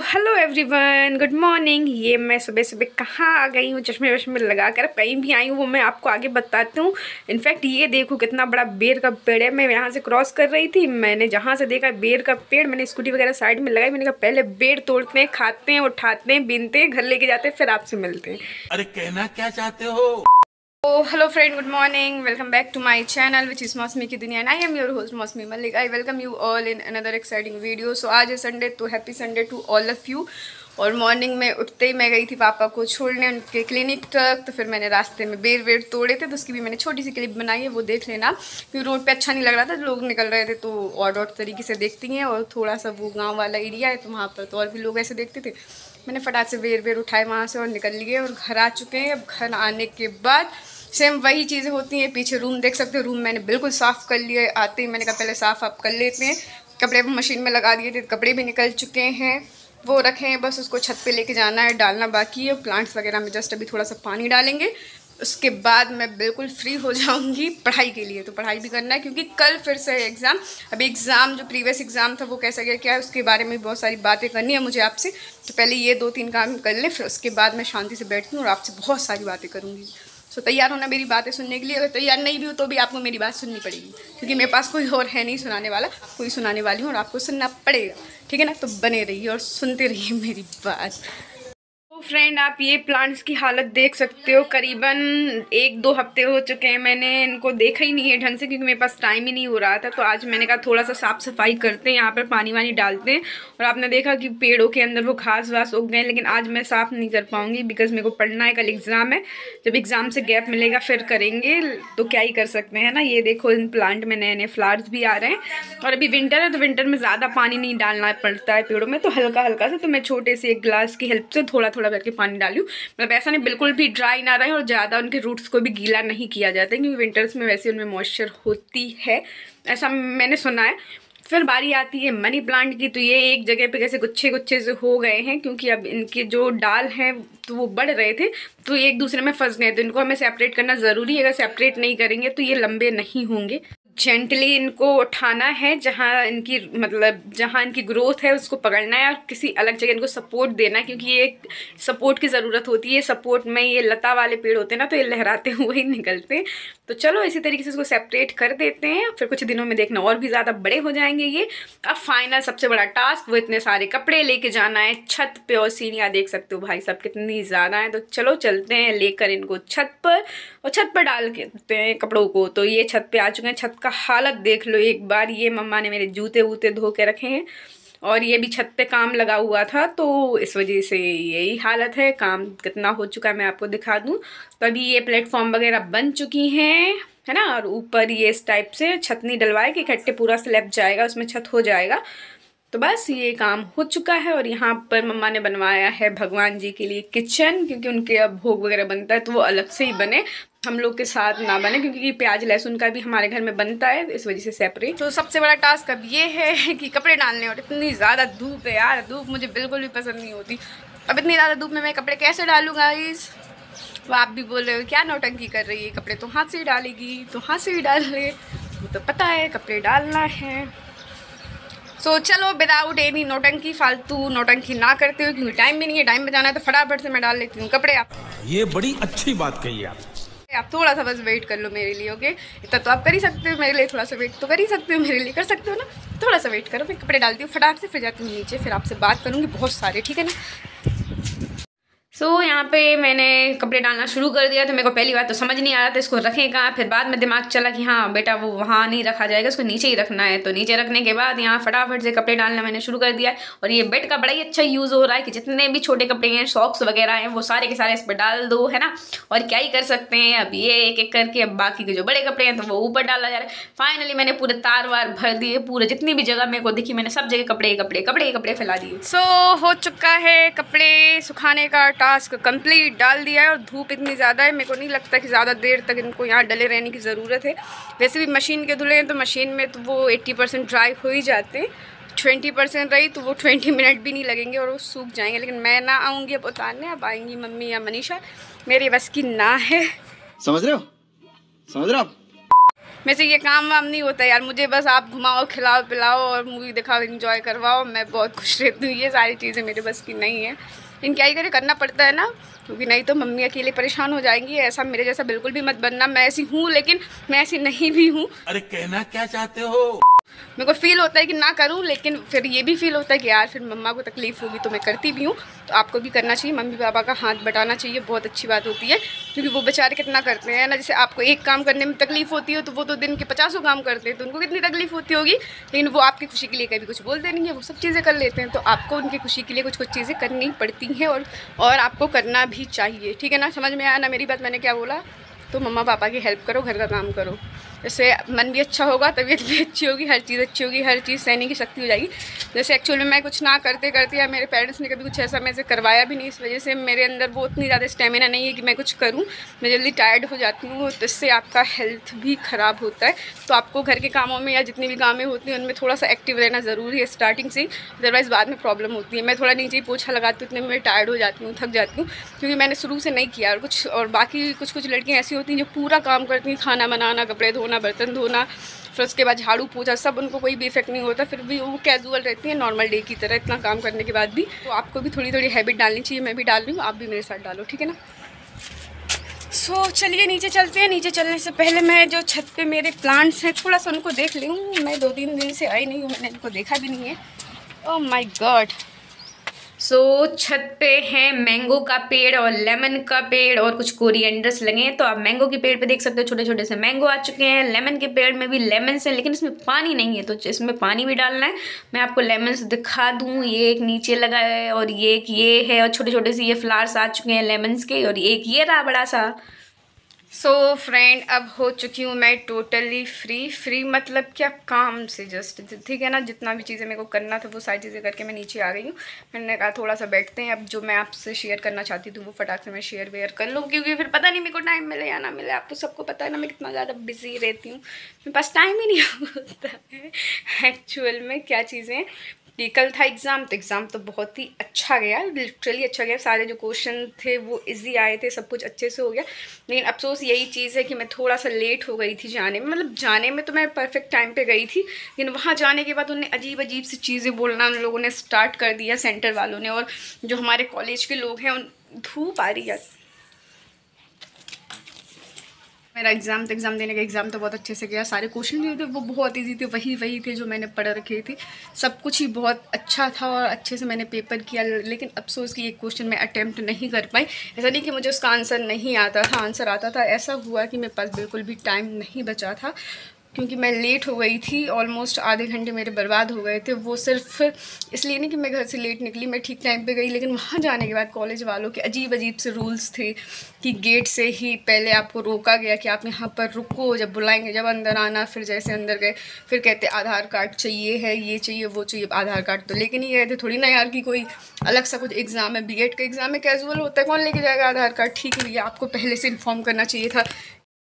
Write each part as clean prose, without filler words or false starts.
Hello everyone, good morning. ये मैं सुबह सुबह कहाँ आ गई हूँ, चश्मे वश्मे लगा कर कहीं भी आई हूँ वो मैं आपको आगे बताती हूँ। इनफैक्ट ये देखो कितना बड़ा बेर का पेड़ है। मैं यहाँ से क्रॉस कर रही थी, मैंने जहाँ से देखा बेर का पेड़, मैंने स्कूटी वगैरह साइड में लगाई। मैंने कहा पहले बेर तोड़ते हैं, खाते हैं, उठाते हैं, बीनते हैं, घर लेके जाते हैं, फिर आपसे मिलते हैं। अरे कहना क्या चाहते हो? Hello friend, good morning, welcome back to my channel which is Mausami की दुनिया and I am your host Mausami Malik. I welcome you all in another exciting video. So आज है संडे, तो happy Sunday to all of you. और morning में उठते ही मैं गई थी पापा को छोड़ने उनके क्लिनिक तक। तो फिर मैंने रास्ते में बेर वेर तोड़े थे, तो उसकी भी मैंने छोटी सी क्लिप बनाई है, वो देख लेना। क्योंकि रोड पे अच्छा नहीं लग रहा था, लोग निकल रहे थे तो ऑड ऑड तरीके से देखती हैं। और थोड़ा सा वो गाँव वाला एरिया है तो वहाँ पर तो और भी लोग ऐसे देखते थे। मैंने फटाक से बेर वेर उठाए वहाँ से और निकल लिए और घर आ चुके हैं। अब घर आने के बाद सेम वही चीज़ें होती हैं। पीछे रूम देख सकते हो, रूम मैंने बिल्कुल साफ़ कर लिया। आते ही मैंने कहा पहले साफ़ आप कर लेते हैं। कपड़े मशीन में लगा दिए थे, कपड़े भी निकल चुके हैं, वो रखे हैं। बस उसको छत पे लेके जाना है, डालना बाकी है। प्लांट्स वगैरह में जस्ट अभी थोड़ा सा पानी डालेंगे, उसके बाद मैं बिल्कुल फ्री हो जाऊंगी पढ़ाई के लिए। तो पढ़ाई भी करना है क्योंकि कल फिर से एग्ज़ाम। अभी एग्ज़ाम जो प्रीवियस एग्ज़ाम था वो कैसा गया क्या है उसके बारे में बहुत सारी बातें करनी है मुझे आपसे। तो पहले ये 2-3 काम कर लें, फिर उसके बाद मैं शांति से बैठती हूँ और आपसे बहुत सारी बातें करूँगी। सो तैयार होना मेरी बातें सुनने के लिए। अगर तैयार नहीं भी हो तो भी आपको मेरी बात सुननी पड़ेगी, क्योंकि मेरे पास कोई और है नहीं सुनाने वाला, कोई सुनाने वाली हूँ और आपको सुनना पड़ेगा, ठीक है ना। तो बने रहिए और सुनते रहिए मेरी बात। तो फ्रेंड, आप ये प्लांट्स की हालत देख सकते हो। करीबन 1-2 हफ्ते हो चुके हैं, मैंने इनको देखा ही नहीं है ढंग से, क्योंकि मेरे पास टाइम ही नहीं हो रहा था। तो आज मैंने कहा थोड़ा सा साफ़ सफाई करते हैं, यहाँ पर पानी वानी डालते हैं। और आपने देखा कि पेड़ों के अंदर वो घास वास उग गए, लेकिन आज मैं साफ़ नहीं कर पाऊँगी बिकॉज मेरे को पढ़ना है, कल एग्ज़ाम है। जब एग्ज़ाम से गैप मिलेगा फिर करेंगे, तो क्या ही कर सकते हैं ना। ये देखो इन प्लांट में नए नए फ्लावर्स भी आ रहे हैं। और अभी विंटर है तो विंटर में ज़्यादा पानी नहीं डालना पड़ता है पेड़ों में, तो हल्का हल्का से। तो मैं छोटे से एक ग्लास की हेल्प से थोड़ा थोड़ा करके पानी डालूँ। मतलब ऐसा नहीं बिल्कुल भी ड्राई ना रहे और ज़्यादा उनके रूट्स को भी गीला नहीं किया जाता है, क्योंकि विंटर्स में वैसे उनमें मॉइस्चर होती है, ऐसा मैंने सुना है। फिर बारी आती है मनी प्लांट की। तो ये एक जगह पे कैसे गुच्छे गुच्छे से हो गए हैं, क्योंकि अब इनके जो डाल हैं तो वो बढ़ रहे थे तो एक दूसरे में फंस गए। तो इनको हमें सेपरेट करना ज़रूरी है, अगर सेपरेट नहीं करेंगे तो ये लंबे नहीं होंगे। जेंटली इनको उठाना है, जहाँ इनकी मतलब जहाँ इनकी ग्रोथ है उसको पकड़ना है और किसी अलग जगह इनको सपोर्ट देना है, क्योंकि ये सपोर्ट की ज़रूरत होती है। सपोर्ट में ये लता वाले पेड़ होते हैं ना, तो ये लहराते हुए ही निकलते हैं। तो चलो इसी तरीके से इसको सेपरेट कर देते हैं, फिर कुछ दिनों में देखना और भी ज़्यादा बड़े हो जाएंगे ये। अब फाइनल सबसे बड़ा टास्क, वो इतने सारे कपड़े लेके जाना है छत पे। और सीढ़ियाँ देख सकते हो भाई सब कितनी ज़्यादा हैं। तो चलो चलते हैं लेकर इनको छत पर, और छत पर डाल के देते हैं कपड़ों को। तो ये छत पे आ चुके हैं। छत का हालत देख लो एक बार। ये मम्मा ने मेरे जूते वूते धो के रखे हैं, और ये भी छत पे काम लगा हुआ था तो इस वजह से यही हालत है। काम कितना हो चुका है मैं आपको दिखा दूँ। तो अभी ये प्लेटफॉर्म वगैरह बन चुकी हैं, है ना। और ऊपर ये इस टाइप से छत नहीं डलवाए कि इकट्ठे पूरा स्लैब जाएगा, उसमें छत हो जाएगा। तो बस ये काम हो चुका है। और यहाँ पर मम्मा ने बनवाया है भगवान जी के लिए किचन, क्योंकि उनके अब भोग वगैरह बनता है तो वो अलग से ही बने, हम लोग के साथ ना बने, क्योंकि प्याज लहसुन का भी हमारे घर में बनता है, इस वजह से सेपरेट। तो सबसे बड़ा टास्क अब ये है कि कपड़े डालने। और इतनी ज़्यादा धूप है यार, धूप मुझे बिल्कुल भी पसंद नहीं होती। अब इतनी ज़्यादा धूप में मैं कपड़े कैसे डालूँ गाइस। वो आप भी बोल रहे हो क्या नौटंकी कर रही है, कपड़े तो हाथ से ही डालेगी, तो हाथ से ही डाल ले, वो तो पता है कपड़े डालना है। सो चलो विदाउट एनी नौटंकी, फालतू नौटंकी ना करते हो, क्योंकि टाइम भी नहीं है, टाइम बचाना है, तो फटाफट से मैं डाल लेती हूँ कपड़े। आप ये बड़ी अच्छी बात कही आप थोड़ा सा बस वेट कर लो मेरे लिए, ओके। इतना तो आप कर ही सकते हो मेरे लिए, थोड़ा सा वेट तो कर ही सकते हो मेरे लिए, कर सकते हो ना। थोड़ा सा वेट करो, मैं कपड़े डालती हूँ फटाक से, फिर जाती हूँ नीचे, फिर आपसे बात करूँगी बहुत सारे, ठीक है ना। सो यहाँ पे मैंने कपड़े डालना शुरू कर दिया। तो मेरे को पहली बार तो समझ नहीं आ रहा था इसको रखें कहाँ। फिर बाद में दिमाग चला कि हाँ बेटा वो वहाँ नहीं रखा जाएगा, इसको नीचे ही रखना है। तो नीचे रखने के बाद यहाँ फटाफट से कपड़े डालना मैंने शुरू कर दिया। और ये बेड का बड़ा ही अच्छा यूज़ हो रहा है कि जितने भी छोटे कपड़े हैं, सॉक्स वगैरह हैं, वो सारे के सारे इस पर डाल दो, है ना। और क्या ही कर सकते हैं, अब ये एक एक करके अब बाकी के जो बड़े कपड़े हैं तो वो ऊपर डाला जा रहा है। फाइनली मैंने पूरे तार वार भर दिए, पूरे जितनी भी जगह मेरे को दिखी मैंने सब जगह कपड़े कपड़े कपड़े कपड़े फैला दिए। सो हो चुका है कपड़े सुखाने का टास्क कंप्लीट, डाल दिया है। और धूप इतनी ज़्यादा है, मेरे को नहीं लगता कि ज़्यादा देर तक इनको यहाँ डले रहने की ज़रूरत है। वैसे भी मशीन के धुले हैं तो मशीन में तो वो 80% ड्राई हो ही जाते हैं। 20% रही तो वो 20 मिनट भी नहीं लगेंगे और वो सूख जाएंगे। लेकिन मैं ना आऊँगी अब उतारने, अब आएंगी मम्मी या मनीषा, मेरी बस की ना है। समझ रहे हो, समझ रहे हो आप। मेरे से ये काम वाम नहीं होता यार, मुझे बस आप घुमाओ, खिलाओ, पिलाओ और मूवी दिखाओ, एंजॉय करवाओ, मैं बहुत खुश रहती हूँ। ये सारी चीज़ें मेरे बस की नहीं है, लेकिन क्या ही करे, करना पड़ता है ना, क्योंकि नहीं तो मम्मी अकेले परेशान हो जाएंगी। ऐसा मेरे जैसा बिल्कुल भी मत बनना। मैं ऐसी हूँ लेकिन मैं ऐसी नहीं भी हूँ। अरे कहना क्या चाहते हो? मेरे को फील होता है कि ना करूं, लेकिन फिर ये भी फील होता है कि यार फिर मम्मा को तकलीफ़ होगी, तो मैं करती भी हूँ। तो आपको भी करना चाहिए, मम्मी पापा का हाथ बटाना चाहिए, बहुत अच्छी बात होती है, क्योंकि वो बेचारे कितना करते हैं ना। जैसे आपको एक काम करने में तकलीफ़ होती है, तो वो तो दिन के 50 काम करते हैं, तो उनको कितनी तकलीफ़ होती होगी, लेकिन वो आपकी खुशी के लिए कभी कुछ बोलते नहीं है, वो सब चीज़ें कर लेते हैं। तो आपको उनकी खुशी के लिए कुछ कुछ चीज़ें करनी पड़ती हैं, और आपको करना भी चाहिए, ठीक है ना। समझ में आया ना मेरी बात, मैंने क्या बोला? तो मम्मा पापा की हेल्प करो, घर का काम करो, इससे मन भी अच्छा होगा, तबीयत भी अच्छी होगी, हर चीज़ अच्छी होगी, हर चीज़ सहने की शक्ति हो जाएगी। जैसे एक्चुअली में मैं कुछ ना करते करते, या मेरे पेरेंट्स ने कभी कुछ ऐसा मेरे से करवाया भी नहीं, इस वजह से मेरे अंदर वो उतनी ज़्यादा स्टेमिना नहीं है कि मैं कुछ करूं। मैं जल्दी टायर्ड हो जाती हूँ, तो इससे आपका हेल्थ भी ख़राब होता है। तो आपको घर के कामों में या जितनी भी कामें होती हैं उनमें थोड़ा सा एक्टिव रहना ज़रूरी है स्टार्टिंग से ही, अदरवाइज़ बाद में प्रॉब्लम होती है। मैं थोड़ा नीचे ही पोछा लगाती हूँ, इतने में मैं टायर्ड हो जाती हूँ, थक जाती हूँ, क्योंकि मैंने शुरू से नहीं किया। और बाकी कुछ लड़कियाँ ऐसी होती हैं जो पूरा काम करती हैं, खाना बनाना, कपड़े धोना, बर्तन धोना, फिर उसके बाद झाड़ू पोछा, सब उनको कोई भी इफेक्ट नहीं होता, फिर भी वो कैजुअल रहती है नॉर्मल डे की तरह, इतना काम करने के बाद भी। तो आपको भी थोड़ी थोड़ी हैबिट डालनी चाहिए, मैं भी डाल रही हूँ, आप भी मेरे साथ डालो, ठीक है ना। सो चलिए नीचे चलते हैं। नीचे चलने से पहले मैं जो छत पे मेरे प्लांट्स हैं थोड़ा सा उनको देख लूँ। मैं 2-3 दिन से आई नहीं हूँ, मैंने इनको देखा भी नहीं है। Oh my God. सो छत पे है मैंगो का पेड़ और लेमन का पेड़ और कुछ कोरिएंडर्स लगे हैं। तो आप मैंगो के पेड़ पे देख सकते हो छोटे छोटे से मैंगो आ चुके हैं। लेमन के पेड़ में भी लेमन्स हैं, लेकिन इसमें पानी नहीं है, तो इसमें पानी भी डालना है। मैं आपको लेमन्स दिखा दूँ, ये एक नीचे लगा है और ये एक ये है, और छोटे छोटे से ये फ्लावर्स आ चुके हैं लेमन्स के, और एक ये रहा बड़ा सा। सो फ्रेंड, अब हो चुकी हूँ मैं टोटली फ्री मतलब क्या, काम से जस्ट, ठीक है ना। जितना भी चीज़ें मेरे को करना था वो सारी चीज़ें करके मैं नीचे आ गई हूँ। मैंने कहा थोड़ा सा बैठते हैं, अब जो मैं आपसे शेयर करना चाहती थी वो फटाक से मैं शेयर वेयर कर लूँ, क्योंकि फिर पता नहीं मेरे को टाइम मिले या ना मिले। आपको सबको पता है ना मैं कितना ज़्यादा बिजी रहती हूँ, मेरे पास टाइम ही नहीं होता है एक्चुअल में क्या चीज़ें। कि कल था एग्ज़ाम, तो एग्ज़ाम तो बहुत ही अच्छा गया, लिटरली अच्छा गया। सारे जो क्वेश्चन थे वो इजी आए थे, सब कुछ अच्छे से हो गया। लेकिन अफसोस यही चीज़ है कि मैं थोड़ा सा लेट हो गई थी जाने में। मतलब जाने में तो मैं परफेक्ट टाइम पे गई थी, लेकिन वहाँ जाने के बाद उन्हें अजीब अजीब सी चीज़ें बोलना उन लोगों ने स्टार्ट कर दिया, सेंटर वालों ने। और जो हमारे कॉलेज के लोग हैं, उन धूप आ रही है। मेरा एग्ज़ाम देने का एग्ज़ाम तो बहुत अच्छे से गया। सारे क्वेश्चन जो थे वो बहुत इजी थे, वही थे जो मैंने पढ़ रखे थे। सब कुछ ही बहुत अच्छा था और अच्छे से मैंने पेपर किया। लेकिन अफसोस कि एक क्वेश्चन मैं अटैम्प्ट नहीं कर पाई। ऐसा नहीं कि मुझे उसका आंसर नहीं आता था, आंसर आता था। ऐसा हुआ कि मेरे पास बिल्कुल भी टाइम नहीं बचा था, क्योंकि मैं लेट हो गई थी। ऑलमोस्ट आधे घंटे मेरे बर्बाद हो गए थे। वो सिर्फ इसलिए नहीं कि मैं घर से लेट निकली, मैं ठीक टाइम पे गई, लेकिन वहाँ जाने के बाद कॉलेज वालों के अजीब अजीब से रूल्स थे कि गेट से ही पहले आपको रोका गया कि आप यहाँ पर रुको, जब बुलाएंगे जब अंदर आना। फिर जैसे अंदर गए फिर कहते आधार कार्ड चाहिए है, ये चाहिए वो चाहिए। आधार कार्ड तो लेके नहीं गए थे, थोड़ी ना यार कि कोई अलग सा कुछ एग्ज़ाम है। बीएड का एग्ज़ाम है, कैजुअल होता है, कौन लेके जाएगा आधार कार्ड। ठीक है भैया, आपको पहले से इन्फॉर्म करना चाहिए था।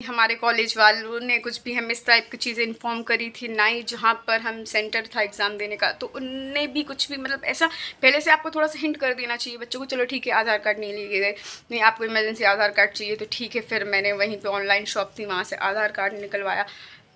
हमारे कॉलेज वालों ने कुछ भी हमें इस टाइप की चीज़ें इन्फॉर्म करी थी ना ही, जहाँ पर हम सेंटर था एग्ज़ाम देने का, तो उनने भी कुछ भी मतलब ऐसा पहले से आपको थोड़ा सा हिंट कर देना चाहिए बच्चों को। चलो ठीक है, आधार कार्ड नहीं लेके गए, नहीं आपको इमरजेंसी आधार कार्ड चाहिए तो ठीक है। फिर मैंने वहीं पे ऑनलाइन शॉप थी, वहाँ से आधार कार्ड निकलवाया।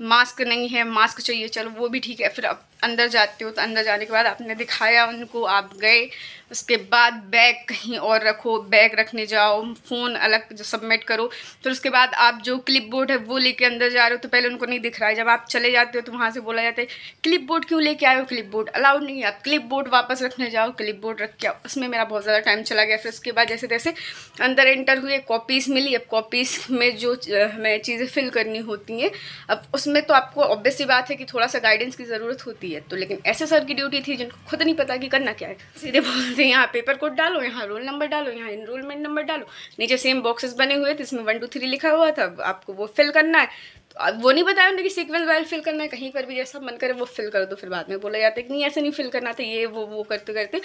मास्क नहीं है, मास्क चाहिए, चलो वो भी ठीक है। फिर अब अंदर जाते हो तो अंदर जाने के बाद आपने दिखाया उनको, आप गए, उसके बाद बैग कहीं और रखो, बैग रखने जाओ, फ़ोन अलग जो सबमिट करो। फिर उसके बाद आप जो क्लिप बोर्ड है वो लेके अंदर जा रहे हो, तो पहले उनको नहीं दिख रहा है। जब आप चले जाते हो तो वहाँ से बोला जाता है क्लिप बोर्ड क्यों लेके आए हो, क्लिप बोर्ड अलाउड नहीं है, आप क्लिप बोर्ड वापस रखने जाओ, क्लिप बोर्ड रख के आओ। उसमें मेरा बहुत ज़्यादा टाइम चला गया। फिर उसके बाद जैसे तैसे अंदर एंटर हुए, कॉपीज़ मिली। अब कॉपीज़ में जो हमें चीज़ें फिल करनी होती हैं, अब उसमें तो आपको ऑब्वियस सी बात है कि थोड़ा सा गाइडेंस की ज़रूरत होती है। तो लेकिन ऐसे सर की ड्यूटी थी जिनको खुद नहीं पता कि करना क्या है, सीधे बोलते हैं यहाँ पेपर कोड डालो, यहाँ रोल नंबर डालो, यहाँ इनरोलमेंट नंबर डालो। नीचे सेम बॉक्सेस बने हुए थे, इसमें 1 2 3 लिखा हुआ था, आपको वो फिल करना है। तो अब वो नहीं बताया उन्होंने कि सीक्वेंस वाइज फिल करना है, कहीं पर भी जैसा मन करे वो फिल कर दो। फिर बाद में बोला जाता है कि नहीं ऐसे नहीं फिल करना था, ये वो करते करते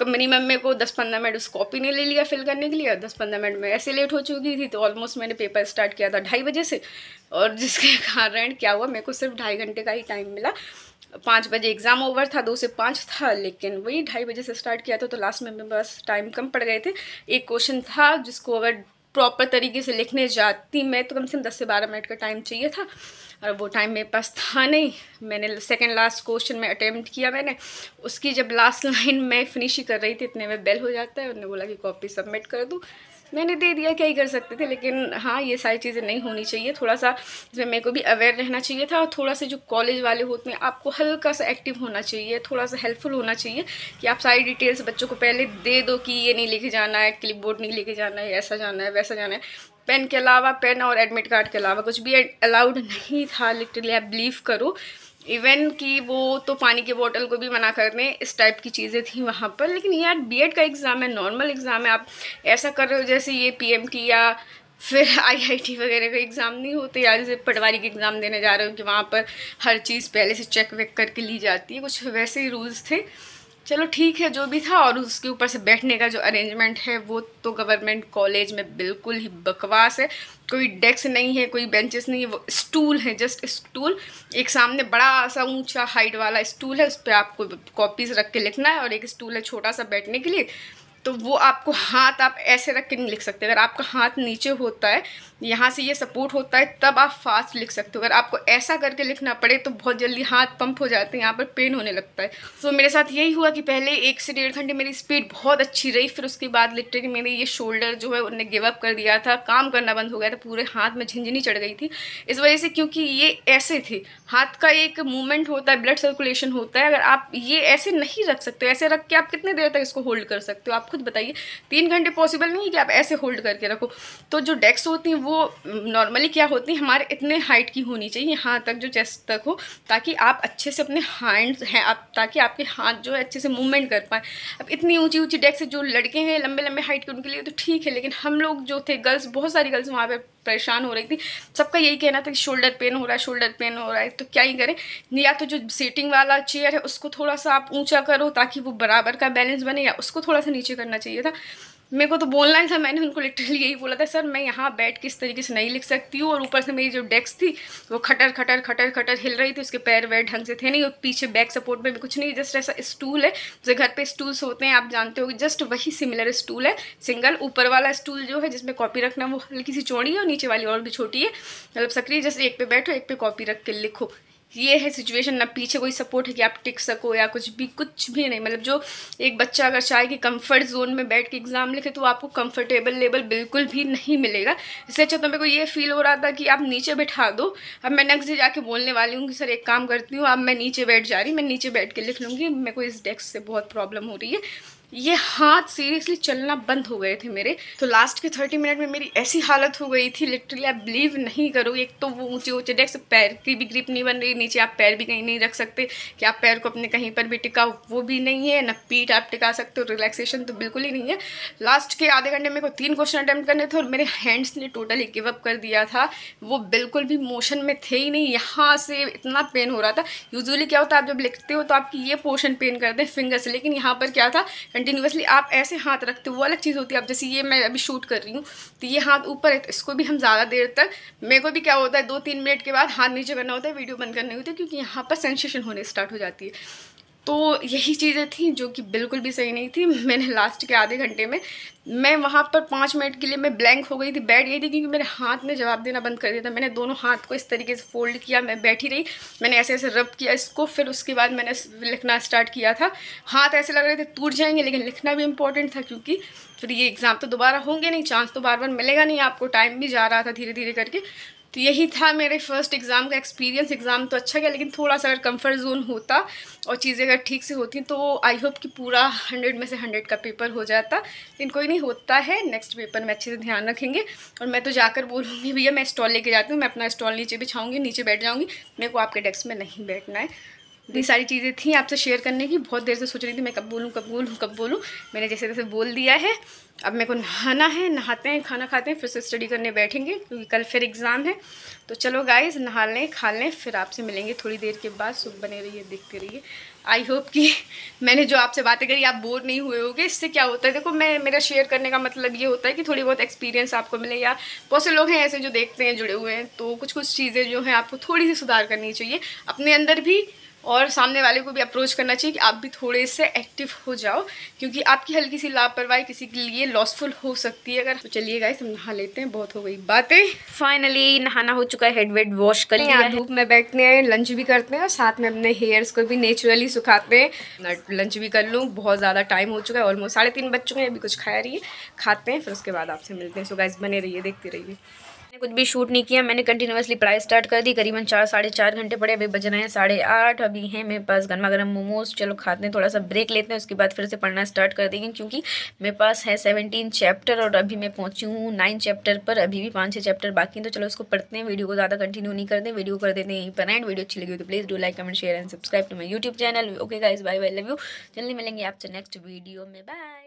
मिनिमम मेरे को 10-15 मिनट उस कॉपी ने ले लिया फिल करने के लिए। 10-15 मिनट में ऐसे लेट हो चुकी थी, तो ऑलमोस्ट मैंने पेपर स्टार्ट किया था 2:30 बजे से, और जिसके कारण क्या हुआ, मेरे को सिर्फ 2.5 घंटे का ही टाइम मिला। 5 बजे एग्ज़ाम ओवर था, 2 से 5 था, लेकिन वही 2:30 बजे से स्टार्ट किया था, तो लास्ट में मेरे पास टाइम कम पड़ गए थे। एक क्वेश्चन था जिसको अगर प्रॉपर तरीके से लिखने जाती मैं तो कम से कम 10 से 12 मिनट का टाइम चाहिए था, और वो टाइम मेरे पास था नहीं। मैंने सेकंड लास्ट क्वेश्चन में अटेम्प्ट किया मैंने, उसकी जब लास्ट लाइन मैं फिनिश ही कर रही थी इतने में बेल हो जाता है, उन्होंने बोला कि कॉपी सबमिट कर दूँ। मैंने दे दिया, क्या ही कर सकते थे। लेकिन हाँ, ये सारी चीज़ें नहीं होनी चाहिए, थोड़ा सा इसमें मेरे को भी अवेयर रहना चाहिए था, और थोड़ा सा जो कॉलेज वाले होते हैं आपको हल्का सा एक्टिव होना चाहिए, थोड़ा सा हेल्पफुल होना चाहिए कि आप सारी डिटेल्स बच्चों को पहले दे दो कि ये नहीं लेके जाना है, क्लिप बोर्ड नहीं लेके जाना है, ऐसा जाना है वैसा जाना है। पेन के अलावा, पेन और एडमिट कार्ड के अलावा कुछ भी अलाउड नहीं था, लिटरली आप बिलीव करो। इवन कि वो तो पानी की बोतल को भी मना कर दें, इस टाइप की चीज़ें थी वहाँ पर। लेकिन यार बीएड का एग्ज़ाम है, नॉर्मल एग्ज़ाम है, आप ऐसा कर रहे हो जैसे ये पीएमटी या फिर आईआईटी वगैरह का एग्ज़ाम नहीं होते यार, जैसे पटवारी के एग्ज़ाम देने जा रहे हो कि वहाँ पर हर चीज़ पहले से चेक वेक करके ली जाती है, कुछ वैसे ही रूल्स थे। चलो ठीक है जो भी था। और उसके ऊपर से बैठने का जो अरेंजमेंट है वो तो गवर्नमेंट कॉलेज में बिल्कुल ही बकवास है। कोई डेस्क नहीं है, कोई बेंचेस नहीं है, वो स्टूल है, जस्ट स्टूल। एक सामने बड़ा सा ऊंचा हाइट वाला स्टूल है, उस पर आपको कॉपीज़ रख के लिखना है, और एक स्टूल है छोटा सा बैठने के लिए। तो वो आपको हाथ आप ऐसे रख के नहीं लिख सकते। अगर आपका हाथ नीचे होता है, यहाँ से ये सपोर्ट होता है, तब आप फास्ट लिख सकते हो। अगर आपको ऐसा करके लिखना पड़े तो बहुत जल्दी हाथ पंप हो जाते हैं, यहाँ पर पेन होने लगता है। तो मेरे साथ यही हुआ कि पहले 1 से 1.5 घंटे मेरी स्पीड बहुत अच्छी रही, फिर उसके बाद लिटरली मेरे ये शोल्डर जो है उन्हें गिव अप कर दिया था, काम करना बंद हो गया था, पूरे हाथ में झिंझनी चढ़ गई थी इस वजह से, क्योंकि ये ऐसे थे। हाथ का एक मूवमेंट होता है, ब्लड सर्कुलेशन होता है, अगर आप ये ऐसे नहीं रख सकते, ऐसे रख के आप कितने देर तक इसको होल्ड कर सकते हो, आप खुद बताइए। 3 घंटे पॉसिबल नहीं है कि आप ऐसे होल्ड करके रखो। तो जो डेस्क होती हैं वो नॉर्मली क्या होती है, हमारे इतने हाइट की होनी चाहिए, यहाँ तक जो चेस्ट तक हो, ताकि आप अच्छे से अपने हैंड्स हैं आप, ताकि आपके हाथ जो है अच्छे से मूवमेंट कर पाएँ। अब इतनी ऊंची ऊंची डेस्क जो लड़के हैं लंबे लंबे हाइट के उनके लिए तो ठीक है, लेकिन हम लोग जो थे गर्ल्स, बहुत सारी गर्ल्स वहाँ पर परेशान हो रही थी। सबका यही कहना था कि शोल्डर पेन हो रहा है, शोल्डर पेन हो रहा है। तो क्या ही करें, या तो जो सीटिंग वाला चेयर है उसको थोड़ा सा आप ऊंचा करो ताकि वो बराबर का बैलेंस बने, या उसको थोड़ा सा नीचे करना चाहिए था। मेरे को तो बोलना ही था, मैंने उनको लिटरली यही बोला था, सर मैं यहाँ बैठ के इस तरीके से नहीं लिख सकती हूँ। और ऊपर से मेरी जो डेस्क थी वो खटर खटर खटर खटर हिल रही थी, उसके पैर वैर ढंग से थे नहीं, और पीछे बैक सपोर्ट में भी कुछ नहीं, जस्ट ऐसा स्टूल है जैसे घर पे स्टूल्स होते हैं आप जानते हो, जस्ट वही सिमिलर स्टूल है। सिंगल ऊपर वाला स्टूल जो है जिसमें कॉपी रखना वो हल्की सी चौड़ी है, और नीचे वाली और भी छोटी है, मतलब सक्रिय, जैसे एक पे बैठो एक पे कॉपी रख के लिखो। ये है सिचुएशन। ना पीछे कोई सपोर्ट है कि आप टिक सको या कुछ भी नहीं। मतलब जो एक बच्चा अगर चाहे कि कंफर्ट जोन में बैठ के एग्जाम लिखे तो आपको कंफर्टेबल लेवल बिल्कुल भी नहीं मिलेगा। इससे अच्छा तो मेरे को ये फील हो रहा था कि आप नीचे बैठा दो। अब मैं नेक्स्ट डे जाके बोलने वाली हूँ कि सर एक काम करती हूँ, अब मैं नीचे बैठ जा रही, मैं नीचे बैठ के लिख लूँगी, मेरे को इस डेस्क से बहुत प्रॉब्लम हो रही है। ये हाथ सीरियसली चलना बंद हो गए थे मेरे। तो लास्ट के 30 मिनट में मेरी ऐसी हालत हो गई थी, लिटरली आप बिलीव नहीं करोगे। एक तो वो ऊंचे ऊंचे डेस्क, पैर की भी ग्रिप नहीं बन रही, नीचे आप पैर भी कहीं नहीं रख सकते कि आप पैर को अपने कहीं पर भी टिकाओ, वो भी नहीं है, ना पीठ आप टिका सकते हो, रिलैक्सेशन तो बिल्कुल ही नहीं है। लास्ट के आधे घंटे मेरे को 3 क्वेश्चन अटैम्प्ट करने थे और मेरे हैंड्स ने टोटली गिव अप कर दिया था, वो बिल्कुल भी मोशन में थे ही नहीं। यहाँ से इतना पेन हो रहा था। यूजुअली क्या होता है, आप जब लिखते हो तो आपकी ये पोर्शन पेन करते हैं फिंगर से, लेकिन यहाँ पर क्या था, कंटिन्यूसली आप ऐसे हाथ रखते हो, वो अलग चीज़ होती है। अब जैसे ये मैं अभी शूट कर रही हूँ तो ये हाथ ऊपर है, तो इसको भी हम ज़्यादा देर तक, मेरे को भी क्या होता है 2-3 मिनट के बाद हाथ नीचे करना होता है, वीडियो बंद करनी होती है, क्योंकि यहाँ पर सेंसेशन होने स्टार्ट हो जाती है। तो यही चीज़ें थी जो कि बिल्कुल भी सही नहीं थी। मैंने लास्ट के आधे घंटे में, मैं वहाँ पर 5 मिनट के लिए मैं ब्लैंक हो गई थी, बैठ गई थी, क्योंकि मेरे हाथ ने जवाब देना बंद कर दिया था। मैंने दोनों हाथ को इस तरीके से फोल्ड किया, मैं बैठी रही, मैंने ऐसे ऐसे रब किया इसको, फिर उसके बाद मैंने लिखना स्टार्ट किया था। हाथ ऐसे लग रहे थे टूट जाएंगे, लेकिन लिखना भी इम्पोर्टेंट था, क्योंकि फिर ये एग्ज़ाम तो दोबारा होंगे नहीं, चांस तो बार बार मिलेगा नहीं आपको, टाइम भी जा रहा था धीरे धीरे करके। तो यही था मेरे फर्स्ट एग्ज़ाम का एक्सपीरियंस। एग्ज़ाम तो अच्छा गया, लेकिन थोड़ा सा अगर कंफर्ट जोन होता और चीज़ें अगर ठीक से होती तो आई होप कि पूरा 100 में से 100 का पेपर हो जाता, लेकिन कोई नहीं, होता है। नेक्स्ट पेपर में अच्छे से ध्यान रखेंगे। और मैं तो जाकर बोलूँगी भैया मैं स्टॉल लेके जाती हूँ, मैं अपना स्टॉल नीचे बिछाऊँगी, नीचे बैठ जाऊँगी, मेरे को आपके डेस्क में नहीं बैठना है। ये सारी चीज़ें थी आपसे शेयर करने की। बहुत देर से सोच रही थी मैं कब बोलूँ कब बोलूँ कब बोलूँ, मैंने जैसे तैसे बोल दिया है। अब मेरे को नहाना है, नहाते हैं, खाना खाते हैं, फिर से स्टडी करने बैठेंगे, क्योंकि कल फिर एग्ज़ाम है। तो चलो गाइज़, नहा लें, खा लें, फिर आपसे मिलेंगे थोड़ी देर के बाद। सुबह बने रहिए, देखते रहिए। आई होप कि मैंने जो आपसे बातें करी आप बोर नहीं हुए होगे। इससे क्या होता है, देखो मेरा शेयर करने का मतलब ये होता है कि थोड़ी बहुत एक्सपीरियंस आपको मिले, या बहुत से लोग हैं ऐसे जो देखते हैं जुड़े हुए हैं, तो कुछ कुछ चीज़ें जो हैं आपको थोड़ी सी सुधार करनी चाहिए अपने अंदर भी, और सामने वाले को भी अप्रोच करना चाहिए कि आप भी थोड़े से एक्टिव हो जाओ, क्योंकि आपकी हल्की सी लापरवाही किसी के लिए लॉसफुल हो सकती है अगर। तो चलिए गाइस हम नहा लेते हैं, बहुत हो गई बातें। फाइनली नहाना हो चुका है, हेड वेड वॉश कर लिया है, धूप में बैठते हैं, लंच भी करते हैं और साथ में अपने हेयर्स को भी नेचुरली सुखाते हैं। लंच भी कर लूँ, बहुत ज़्यादा टाइम हो चुका है, ऑलमोस्ट 3:30 बज चुके हैं। अभी कुछ खाया रही है, खाते हैं, फिर उसके बाद आपसे मिलते हैं। सो गाइस बने रहिए, देखते रहिए। मैंने कुछ भी शूट नहीं किया, मैंने कंटिन्यूसली पढ़ाई स्टार्ट कर दी। करीबन 4-4.5 घंटे पढ़े, अभी बज रहे हैं 8:30। अभी हैं मेरे पास गर्मा गर्म मोमोज, चलो खाते हैं, थोड़ा सा ब्रेक लेते हैं, उसके बाद फिर से पढ़ना स्टार्ट कर देंगे, क्योंकि मेरे पास है 17 चैप्टर और अभी मैं पहुंची हूँ 9 चैप्टर पर। अभी भी 5-6 चैप्टर बाकी हैं, तो चलो उसको पढ़ते हैं। वीडियो को ज़्यादा कंटिन्यू नहीं करते, वीडियो कर देते हैं यहीं पर एंड। वीडियो अच्छी लगी तो please do like comment share and subscribe to my YouTube channel. Okay guys, bye bye, love you. जल्दी मिलेंगे आपसे नेक्स्ट वीडियो में, बाय।